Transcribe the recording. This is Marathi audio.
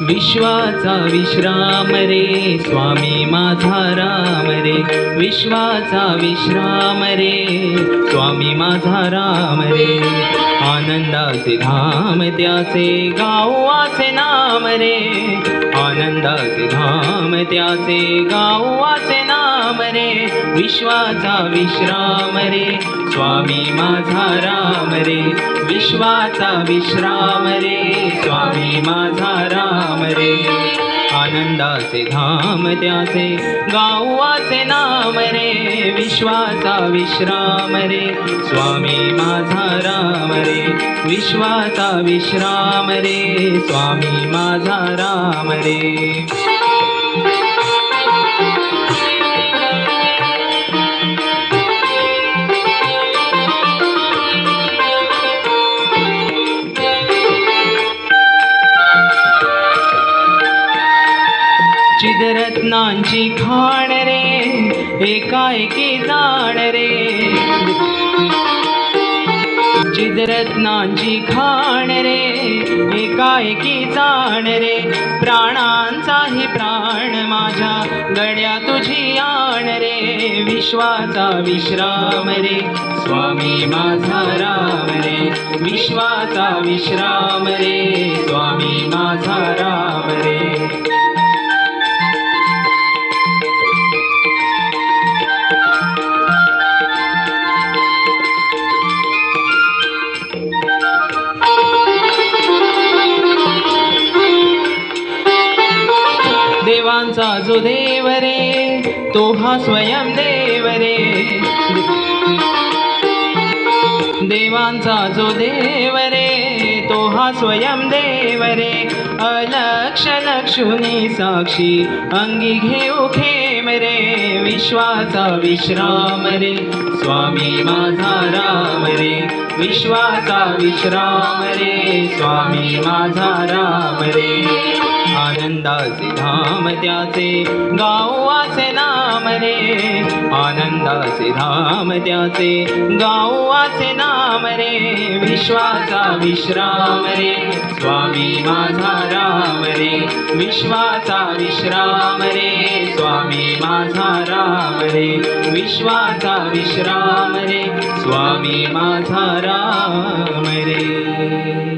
विश्वाचा विश्राम रे स्वामी माझा राम रे, विश्वाचा विश्राम रे स्वामी माझा राम रे. आनंदाचे धाम त्याचे गावाचे नाम रे, आनंदाचे धाम त्याचे गावाचे नाम रे. विश्वाचा विश्राम रे स्वामी माझा राम रे, विश्वाचा विश्राम रे स्वामी माझा राम रे. आनंदाचे धाम त्याचे गावाचे नाम रे, विश्वाचा विश्राम रे स्वामी माझा राम रे, विश्वाचा विश्राम रे स्वामी माझा राम रे. चिदरत्नांची खाण रे एकाएकी जाण रे, चिदरत्नांची खाण रे एकाएकी जाण रे. प्राणांचाही प्राण माझ्या गळ्या तुझी आण रे, विश्वाचा विश्राम रे स्वामी माझा राम रे, विश्वाचा विश्राम रे स्वामी माझा राम रे. देवांचा जो देव रे तो हा स्वयं देव रे, देवांचा जो देव रे तो हा स्वयं देव रे. अलक्ष लक्षुनी साक्षी अंगी घेऊ खेम रे, विश्वाचा विश्राम रे स्वामी माझा राम रे, विश्वाचा विश्राम रे स्वामी माझा राम रे. आनंदाचे धाम त्याचे गावाचे नाम रे, आनंदाचे धाम त्याचे गावाचे नाम रे. विश्वाचा विश्राम रे स्वामी माझा राम रे, विश्वाचा विश्राम रे स्वामी माझा राम रे, विश्वाचा विश्राम रे स्वामी माझा राम रे.